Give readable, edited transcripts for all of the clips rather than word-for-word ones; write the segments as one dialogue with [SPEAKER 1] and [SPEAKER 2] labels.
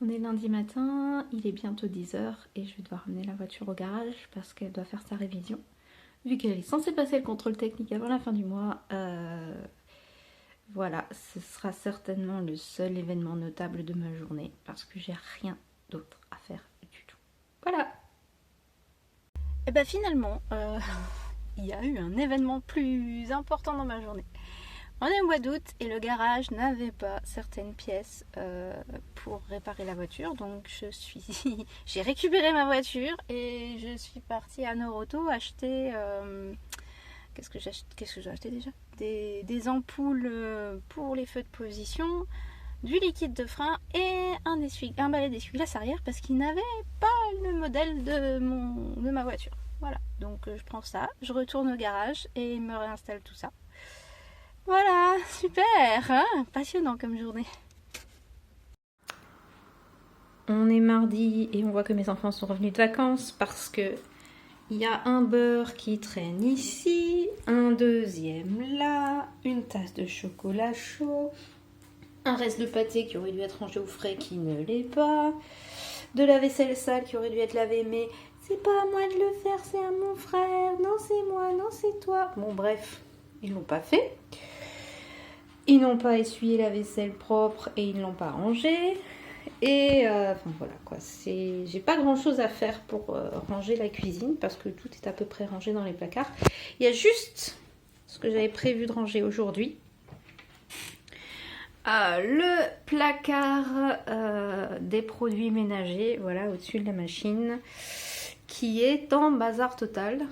[SPEAKER 1] On est lundi matin, il est bientôt 10 h et je vais devoir ramener la voiture au garage parce qu'elle doit faire sa révision. Vu qu'elle est censée passer le contrôle technique avant la fin du mois, voilà, ce sera certainement le seul événement notable de ma journée parce que j'ai rien d'autre à faire du tout. Voilà. Et bah finalement, il y a eu un événement plus important dans ma journée. On est au mois d'août et le garage n'avait pas certaines pièces pour réparer la voiture, donc j'ai récupéré ma voiture et je suis partie à Noroto acheter qu'est-ce que j'ai acheté déjà, des ampoules pour les feux de position, du liquide de frein et un balai d'essuie-glace arrière parce qu'il n'avait pas le modèle de ma voiture. Voilà, donc je prends ça, je retourne au garage et il me réinstalle tout ça. Voilà, super, hein, passionnant comme journée. On est mardi et on voit que mes enfants sont revenus de vacances parce que il y a un beurre qui traîne ici, un deuxième là, une tasse de chocolat chaud, un reste de pâté qui aurait dû être rangé au frais qui ne l'est pas, de la vaisselle sale qui aurait dû être lavée mais c'est pas à moi de le faire, c'est à mon frère, non c'est moi, non c'est toi. Bon bref, ils l'ont pas fait. Ils n'ont pas essuyé la vaisselle propre et ils ne l'ont pas rangée. Et enfin voilà quoi, j'ai pas grand chose à faire pour ranger la cuisine parce que tout est à peu près rangé dans les placards. Il y a juste ce que j'avais prévu de ranger aujourd'hui. Le placard des produits ménagers, voilà, au-dessus de la machine, qui est en bazar total.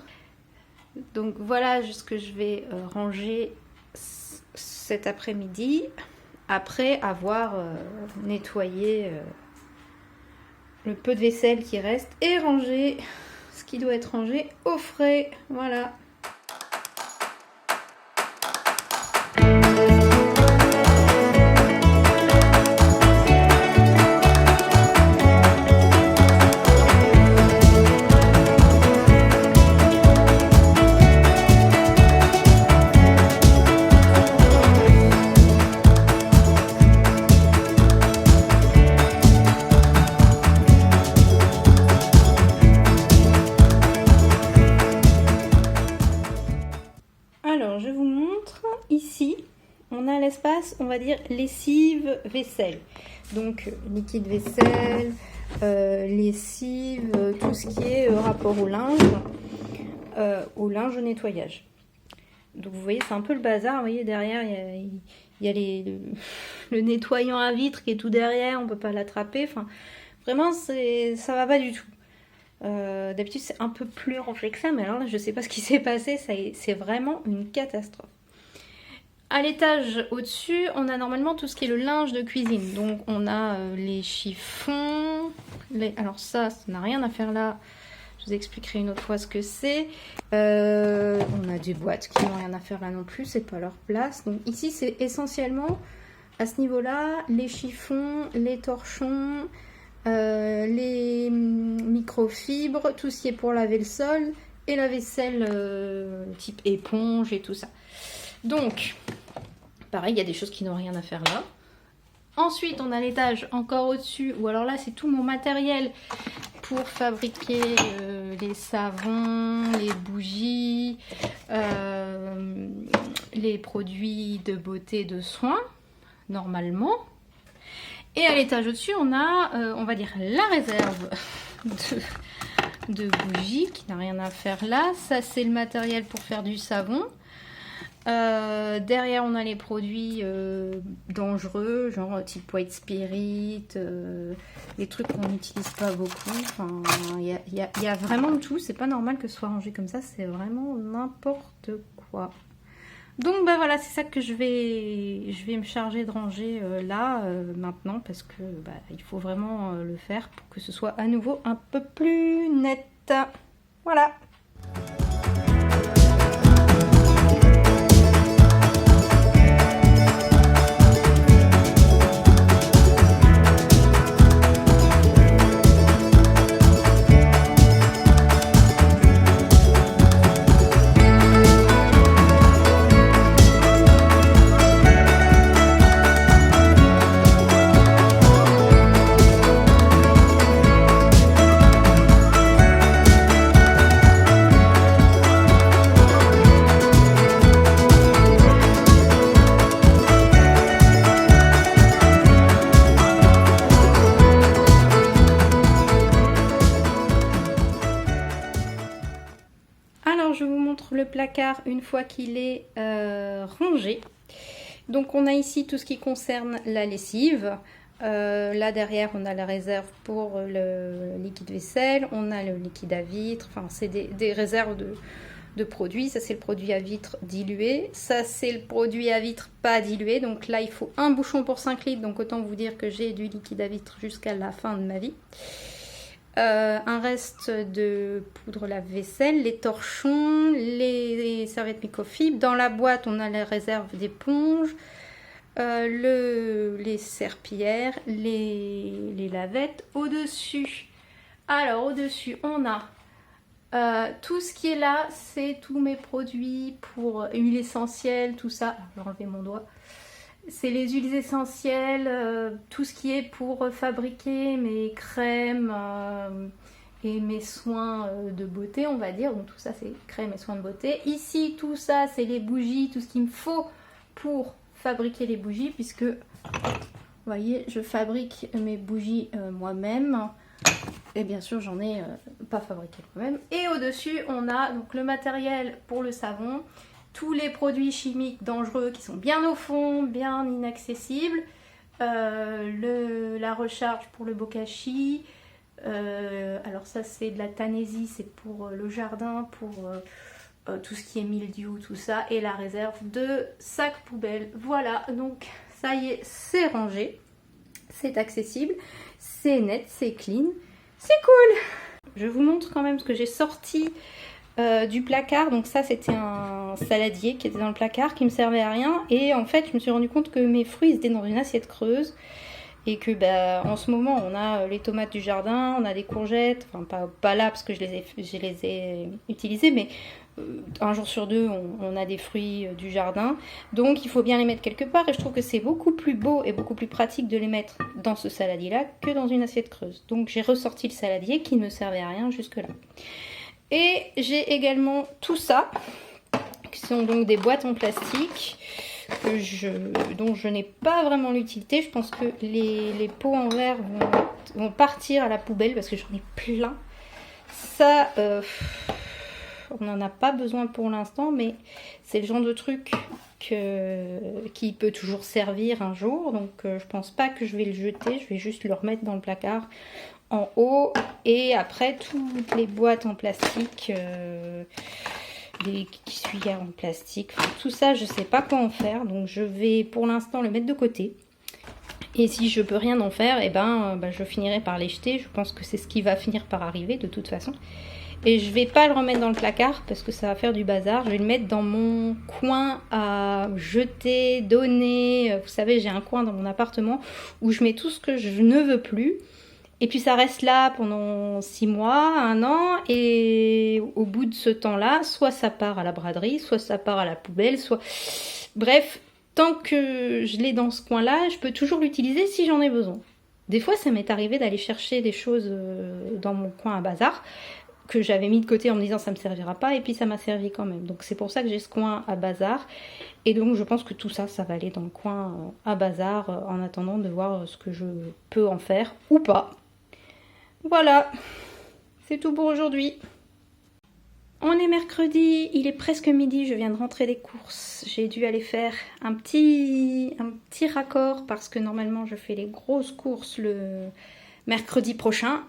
[SPEAKER 1] Donc voilà ce que je vais ranger cet après-midi, après avoir nettoyé le peu de vaisselle qui reste et rangé ce qui doit être rangé au frais. Voilà. Alors, je vous montre ici, on a l'espace, on va dire, lessive, vaisselle. Donc, liquide vaisselle, lessive, tout ce qui est rapport au linge au nettoyage. Donc, vous voyez, c'est un peu le bazar. Vous voyez, derrière, il y a le nettoyant à vitre qui est tout derrière, on ne peut pas l'attraper. Enfin, vraiment, ça va pas du tout. D'habitude c'est un peu plus rangé que ça, mais alors là je sais pas ce qui s'est passé, c'est vraiment une catastrophe. À l'étage au-dessus, on a normalement tout ce qui est le linge de cuisine. Donc on a les chiffons, alors ça n'a rien à faire là, je vous expliquerai une autre fois ce que c'est. On a des boîtes qui n'ont rien à faire là non plus, c'est pas leur place. Donc ici c'est essentiellement à ce niveau-là, les chiffons, les torchons, les microfibres, tout ce qui est pour laver le sol et la vaisselle type éponge et tout ça. Donc pareil, il y a des choses qui n'ont rien à faire là. Ensuite on a l'étage encore au-dessus où alors là c'est tout mon matériel pour fabriquer les savons, les bougies, les produits de beauté, de soins normalement. Et à l'étage au-dessus, on a, on va dire, la réserve de bougies qui n'a rien à faire là. Ça, c'est le matériel pour faire du savon. Derrière, on a les produits dangereux, genre type white spirit, les trucs qu'on n'utilise pas beaucoup. Enfin, il y a vraiment tout. C'est pas normal que ce soit rangé comme ça. C'est vraiment n'importe quoi. Donc bah voilà, c'est ça que je vais me charger de ranger là maintenant parce que bah, il faut vraiment le faire pour que ce soit à nouveau un peu plus net. Voilà. Alors je vous montre le placard une fois qu'il est rangé. Donc on a ici tout ce qui concerne la lessive. Là derrière on a la réserve pour le liquide vaisselle, on a le liquide à vitre, enfin c'est des réserves de produits. Ça c'est le produit à vitre dilué, ça c'est le produit à vitre pas dilué. Donc là il faut un bouchon pour 5 litres, donc autant vous dire que j'ai du liquide à vitre jusqu'à la fin de ma vie. Un reste de poudre lave-vaisselle, les torchons, les serviettes microfibres. Dans la boîte on a les réserves d'éponge. Les serpillères, les lavettes. Au-dessus, alors au-dessus on a tout ce qui est là, c'est tous mes produits pour huile essentielle, tout ça. Alors, je vais enlever mon doigt. C'est les huiles essentielles, tout ce qui est pour fabriquer mes crèmes et mes soins de beauté, on va dire. Donc tout ça c'est crème et soins de beauté. Ici tout ça c'est les bougies, tout ce qu'il me faut pour fabriquer les bougies, puisque vous voyez je fabrique mes bougies moi-même, et bien sûr j'en ai pas fabriqué moi-même. Et au dessus on a donc le matériel pour le savon, tous les produits chimiques dangereux qui sont bien au fond, bien inaccessibles, la recharge pour le bokashi, alors ça c'est de la Tanésie, c'est pour le jardin, pour tout ce qui est mildiou, tout ça, et la réserve de sac poubelle. Voilà, donc ça y est, c'est rangé, c'est accessible, c'est net, c'est clean, c'est cool. Je vous montre quand même ce que j'ai sorti du placard. Donc ça c'était un saladier qui était dans le placard, qui me servait à rien, et en fait je me suis rendu compte que mes fruits étaient dans une assiette creuse. Et que en ce moment on a les tomates du jardin, on a des courgettes, enfin pas là parce que je les ai utilisées, mais un jour sur deux on a des fruits du jardin, donc il faut bien les mettre quelque part, et je trouve que c'est beaucoup plus beau et beaucoup plus pratique de les mettre dans ce saladier là que dans une assiette creuse. Donc j'ai ressorti le saladier qui ne me servait à rien jusque là. Et j'ai également tout ça, qui sont donc des boîtes en plastique dont je n'ai pas vraiment l'utilité. Je pense que les pots en verre vont partir à la poubelle parce que j'en ai plein. Ça, on n'en a pas besoin pour l'instant, mais c'est le genre de truc qui peut toujours servir un jour. Donc je pense pas que je vais le jeter, je vais juste le remettre dans le placard en haut. Et après, toutes les boîtes en plastique... des essuie-glaces en plastique, enfin, tout ça je sais pas quoi en faire, donc je vais pour l'instant le mettre de côté, et si je peux rien en faire, et je finirai par les jeter. Je pense que c'est ce qui va finir par arriver de toute façon, et je vais pas le remettre dans le placard parce que ça va faire du bazar. Je vais le mettre dans mon coin à jeter, donner. Vous savez, j'ai un coin dans mon appartement où je mets tout ce que je ne veux plus. Et puis ça reste là pendant 6 mois, 1 an, et au bout de ce temps-là, soit ça part à la braderie, soit ça part à la poubelle, soit... Bref, tant que je l'ai dans ce coin-là, je peux toujours l'utiliser si j'en ai besoin. Des fois, ça m'est arrivé d'aller chercher des choses dans mon coin à bazar, que j'avais mis de côté en me disant ça me servira pas, et puis ça m'a servi quand même. Donc c'est pour ça que j'ai ce coin à bazar, et donc je pense que tout ça, ça va aller dans le coin à bazar, en attendant de voir ce que je peux en faire ou pas. Voilà, c'est tout pour aujourd'hui. On est mercredi, il est presque midi, je viens de rentrer des courses. J'ai dû aller faire un petit raccord parce que normalement je fais les grosses courses le mercredi prochain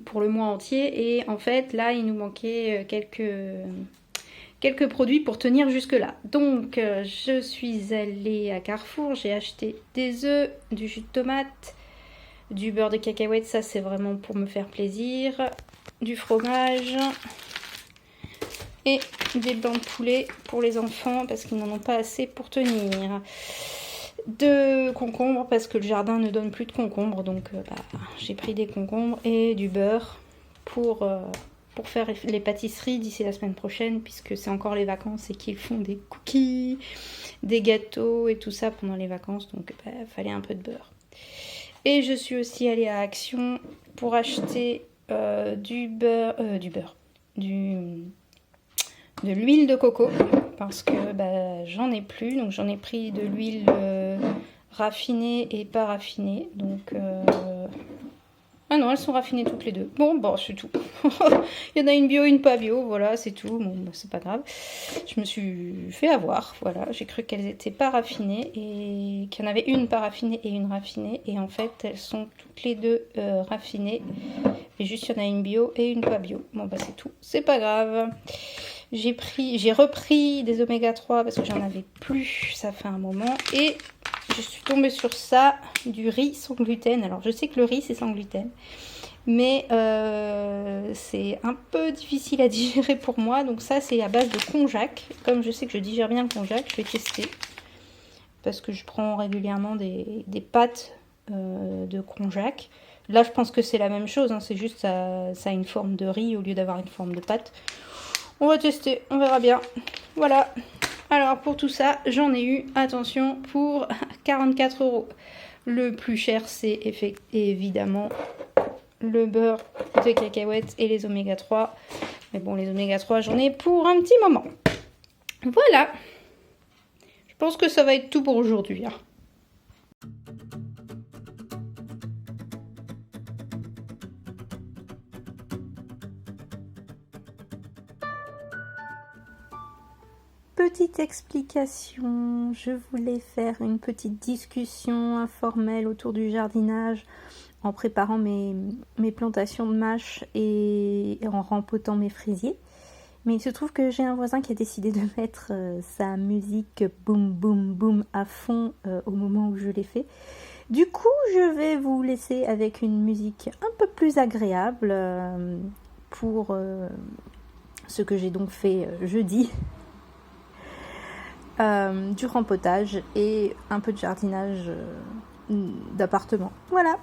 [SPEAKER 1] pour le mois entier. Et en fait là il nous manquait quelques produits pour tenir jusque là. Donc je suis allée à Carrefour, j'ai acheté des œufs, du jus de tomate, du beurre de cacahuète, ça c'est vraiment pour me faire plaisir, du fromage et des blancs de poulet pour les enfants parce qu'ils n'en ont pas assez pour tenir, de concombres parce que le jardin ne donne plus de concombres, donc j'ai pris des concombres, et du beurre pour faire les pâtisseries d'ici la semaine prochaine, puisque c'est encore les vacances et qu'ils font des cookies, des gâteaux et tout ça pendant les vacances, donc fallait un peu de beurre. Et je suis aussi allée à Action pour acheter de l'huile de coco, parce que j'en ai plus, donc j'en ai pris de l'huile raffinée et pas raffinée. Donc Ah non, elles sont raffinées toutes les deux. Bon, c'est tout. Il y en a une bio, une pas bio, voilà, c'est tout. Bon, bah, c'est pas grave. Je me suis fait avoir, voilà. J'ai cru qu'elles étaient pas raffinées et qu'il y en avait une pas raffinée et une raffinée. Et en fait, elles sont toutes les deux raffinées. Et juste, il y en a une bio et une pas bio. Bon, bah, c'est tout. C'est pas grave. J'ai repris des oméga 3 parce que j'en avais plus. Ça fait un moment. Et je suis tombée sur ça, du riz sans gluten. Alors, je sais que le riz, c'est sans gluten. Mais c'est un peu difficile à digérer pour moi. Donc ça, c'est à base de konjac. Comme je sais que je digère bien le konjac, je vais tester. Parce que je prends régulièrement des pâtes de konjac. Là, je pense que c'est la même chose. Hein. C'est juste ça a une forme de riz au lieu d'avoir une forme de pâte. On va tester, on verra bien. Voilà. Alors pour tout ça, j'en ai eu, attention, pour 44 €. Le plus cher, c'est évidemment le beurre de cacahuètes et les oméga 3. Mais bon, les oméga 3, j'en ai pour un petit moment. Voilà. Je pense que ça va être tout pour aujourd'hui. Hein. Petite explication, je voulais faire une petite discussion informelle autour du jardinage en préparant mes plantations de mâches et en rempotant mes fraisiers. Mais il se trouve que j'ai un voisin qui a décidé de mettre sa musique boum boum boum à fond au moment où je l'ai fait. Du coup, je vais vous laisser avec une musique un peu plus agréable pour ce que j'ai donc fait jeudi. Du rempotage et un peu de jardinage d'appartement. Voilà.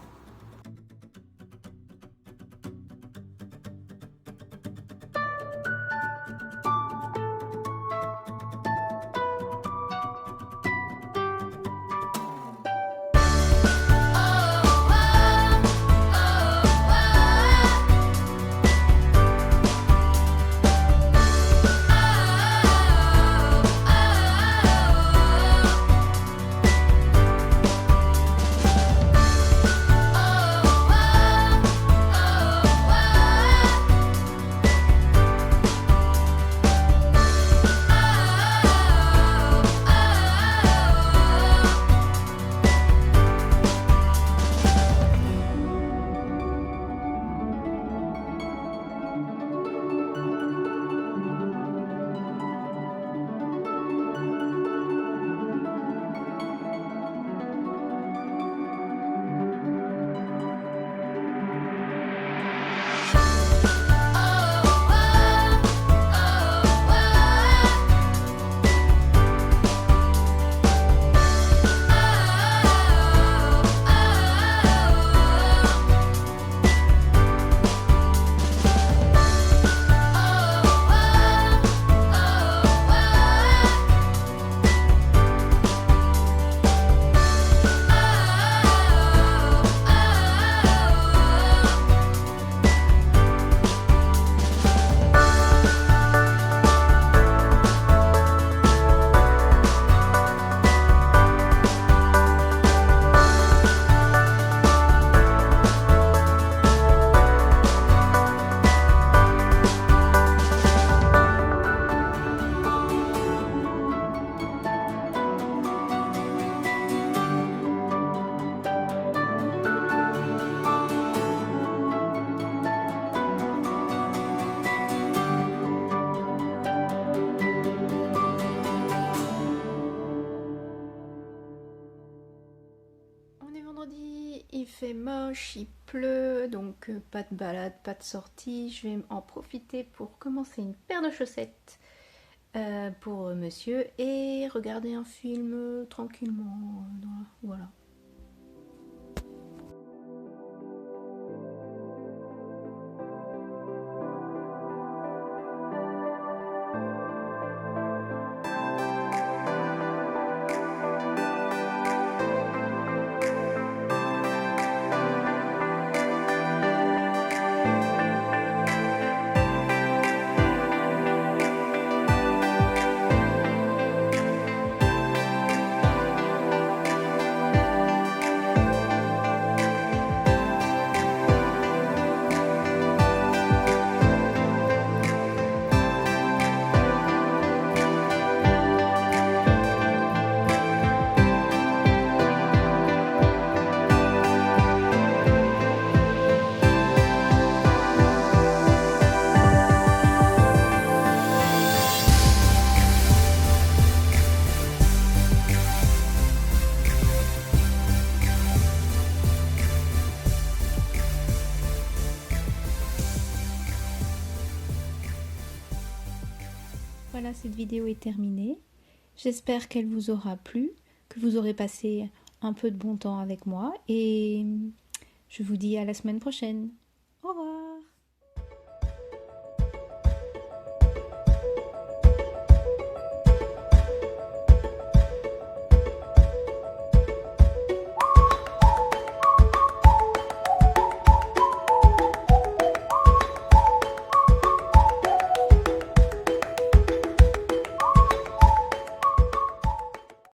[SPEAKER 1] Il fait moche, il pleut, donc pas de balade, pas de sortie. Je vais en profiter pour commencer une paire de chaussettes pour monsieur et regarder un film tranquillement. Voilà. voilà, cette vidéo est terminée. J'espère qu'elle vous aura plu, que vous aurez passé un peu de bon temps avec moi et je vous dis à la semaine prochaine.